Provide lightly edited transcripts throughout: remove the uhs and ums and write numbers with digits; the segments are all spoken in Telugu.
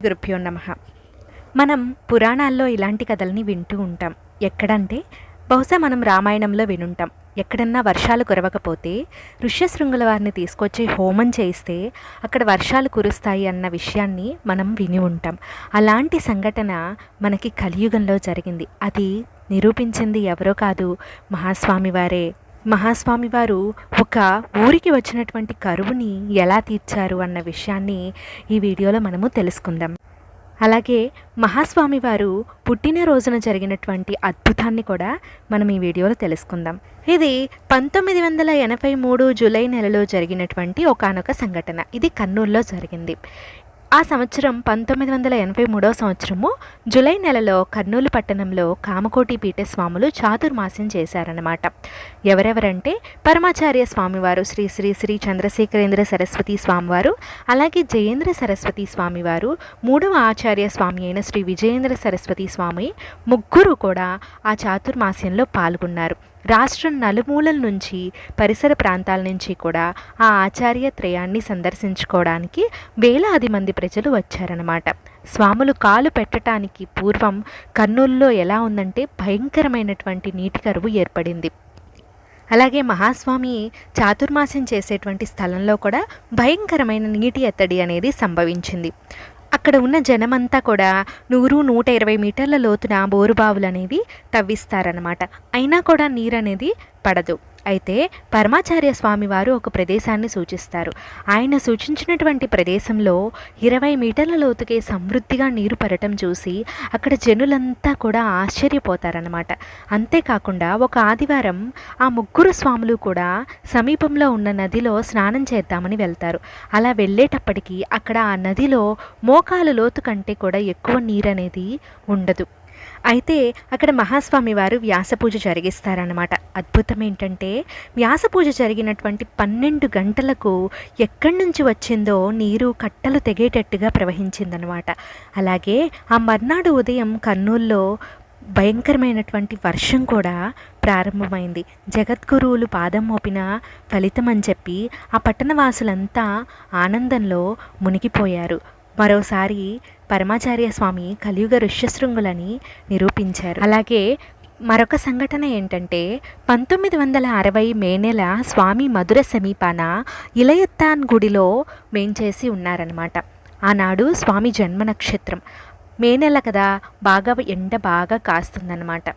గురుభ్యో నమః. మనం పురాణాల్లో ఇలాంటి కథల్ని వింటూ ఉంటాం. ఎక్కడంటే బహుశా మనం రామాయణంలో వినుంటాం. ఎక్కడన్నా వర్షాలు కురవకపోతే ఋష్యశృంగుల వారిని తీసుకొచ్చి హోమం చేయిస్తే అక్కడ వర్షాలు కురుస్తాయి అన్న విషయాన్ని మనం విని ఉంటాం. అలాంటి సంఘటన మనకి కలియుగంలో జరిగింది. అది నిరూపించింది ఎవరో కాదు, మహాస్వామి వారే. మహాస్వామి వారు ఒక ఊరికి వచ్చినటువంటి కరువుని ఎలా తీర్చారు అన్న విషయాన్ని ఈ వీడియోలో మనము తెలుసుకుందాం. అలాగే మహాస్వామి వారు పుట్టినరోజున జరిగినటువంటి అద్భుతాన్ని కూడా మనం ఈ వీడియోలో తెలుసుకుందాం. ఇది 1983 జూలై నెలలో జరిగినటువంటి ఒకానొక సంఘటన. ఇది కర్నూలులో జరిగింది. ఆ సంవత్సరం 1983 సంవత్సరము జూలై నెలలో కర్నూలు పట్టణంలో కామకోటి పీఠ స్వాములు చాతుర్మాస్యం చేశారన్నమాట. ఎవరెవరంటే పరమాచార్య స్వామివారు, శ్రీ శ్రీ శ్రీ చంద్రశేఖరేంద్ర సరస్వతి స్వామివారు, అలాగే జయేంద్ర సరస్వతి స్వామివారు, మూడవ ఆచార్య స్వామి అయిన శ్రీ విజయేంద్ర సరస్వతి స్వామి, ముగ్గురు కూడా ఆ చాతుర్మాస్యంలో పాల్గొన్నారు. రాష్ట్రం నలుమూలల నుంచి, పరిసర ప్రాంతాల నుంచి కూడా ఆ ఆచార్య త్రయాన్ని సందర్శించుకోవడానికి వేలాది మంది ప్రజలు వచ్చారన్నమాట. స్వాములు కాలు పెట్టడానికి పూర్వం కర్నూలులో ఎలా ఉందంటే భయంకరమైనటువంటి నీటి కరువు ఏర్పడింది. అలాగే మహాస్వామి చాతుర్మాస్యం చేసేటువంటి స్థలంలో కూడా భయంకరమైన నీటి ఎత్తడి అనేది సంభవించింది. అక్కడ ఉన్న జనమంతా కూడా 100-120 మీటర్ల లోతున బోరుబావులు అనేవి తవ్విస్తారన్నమాట. అయినా కూడా నీరు అనేది పడదు. అయితే పరమాచార్య స్వామి వారు ఒక ప్రదేశాన్ని సూచిస్తారు. ఆయన సూచించినటువంటి ప్రదేశంలో 20 మీటర్ల లోతుకే సమృద్ధిగా నీరు పడటం చూసి అక్కడ జనులంతా కూడా ఆశ్చర్యపోతారన్నమాట. అంతేకాకుండా ఒక ఆదివారం ఆ ముగ్గురు స్వాములు కూడా సమీపంలో ఉన్న నదిలో స్నానం చేద్దామని వెళ్తారు. అలా వెళ్ళేటప్పటికీ అక్కడ ఆ నదిలో మోకాలు లోతు కంటే కూడా ఎక్కువ నీరు అనేది ఉండదు. అయితే అక్కడ మహాస్వామి వారు వ్యాసపూజ జరిగిస్తారన్నమాట. అద్భుతం ఏంటంటే వ్యాసపూజ జరిగినటువంటి 12 గంటలకు ఎక్కడి నుంచి వచ్చిందో నీరు కట్టలు తెగేటట్టుగా ప్రవహించిందనమాట. అలాగే ఆ మర్నాడు ఉదయం కర్నూలులో భయంకరమైనటువంటి వర్షం కూడా ప్రారంభమైంది. జగద్గురువులు పాదం మోపిన ఫలితం అని చెప్పి ఆ పట్టణవాసులంతా ఆనందంలో మునిగిపోయారు. మరోసారి పరమాచార్య స్వామి కలియుగ ఋష్యశృంగులని నిరూపించారు. అలాగే మరొక సంఘటన ఏంటంటే 1960 మే నెల స్వామి మధుర సమీపాన ఇలయత్తాన్ గుడిలో వేంచేసి ఉన్నారనమాట. ఆనాడు స్వామి జన్మ నక్షత్రం. మే నెల కదా, ఎండ బాగా కాస్తుందన్నమాట.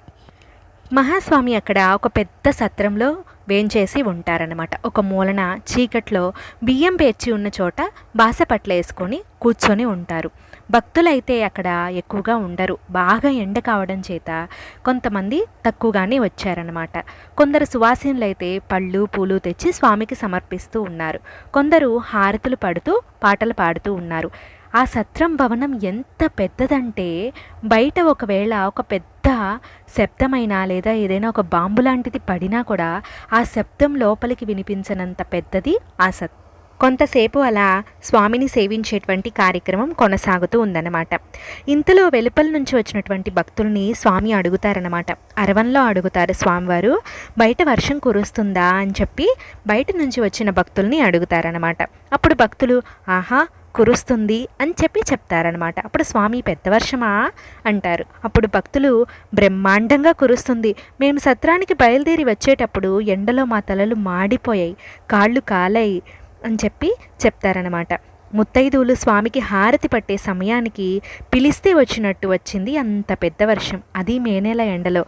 మహాస్వామి అక్కడ ఒక పెద్ద సత్రంలో వేంచేసి ఉంటారనమాట. ఒక మూలన చీకట్లో బియ్యం పేర్చి ఉన్న చోట బాసపట్ల వేసుకొని కూర్చొని ఉంటారు. భక్తులైతే అక్కడ ఎక్కువగా ఉండరు. బాగా ఎండ కావడం చేత కొంతమంది తక్కువగానే వచ్చారనమాట. కొందరు సువాసినులైతే పళ్ళు పూలు తెచ్చి స్వామికి సమర్పిస్తూ ఉన్నారు. కొందరు హారతులు పడుతూ పాటలు పాడుతూ ఉన్నారు. ఆ సత్రం భవనం ఎంత పెద్దదంటే బయట ఒకవేళ ఒక పెద్ద శబ్దమైనా లేదా ఏదైనా ఒక బాంబు లాంటిది పడినా కూడా ఆ శబ్దం లోపలికి వినిపించనంత పెద్దది ఆ సత్రం. కొంతసేపు అలా స్వామిని సేవించేటువంటి కార్యక్రమం కొనసాగుతూ ఉందన్నమాట. ఇంతలో వెలుపల నుంచి వచ్చినటువంటి భక్తుల్ని స్వామి అడుగుతారన్నమాట. అరవంలో అడుగుతారు స్వామివారు. బయట వర్షం కురుస్తుందా అని చెప్పి బయట నుంచి వచ్చిన భక్తుల్ని అడుగుతారన్నమాట. అప్పుడు భక్తులు ఆహా కురుస్తుంది అని చెప్పి చెప్తారనమాట. అప్పుడు స్వామి పెద్ద వర్షమా అంటారు. అప్పుడు భక్తులు బ్రహ్మాండంగా కురుస్తుంది, మేము సత్రానికి బయలుదేరి వచ్చేటప్పుడు ఎండలో మా తలలు మాడిపోయాయి, కాళ్ళు కాలాయి అని చెప్పి చెప్తారనమాట. ముత్తైదువులు స్వామికి హారతి పట్టే సమయానికి పిలిస్తే వచ్చినట్టు వచ్చింది అంత పెద్ద వర్షం, అది మే నెల ఎండలో.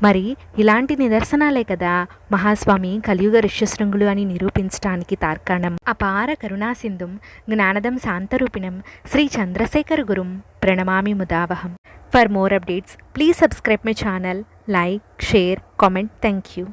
మరి ఇలాంటి నిదర్శనాలే కదా మహాస్వామి కలియుగ ఋష్యశృంగులు అని నిరూపించడానికి తార్కాణం. అపార కరుణాసింధుం జ్ఞానదం శాంతరూపిణం శ్రీ చంద్రశేఖర గురుం ప్రణమామి ముదావహం. For more updates please subscribe my channel, like, share, comment. Thank you.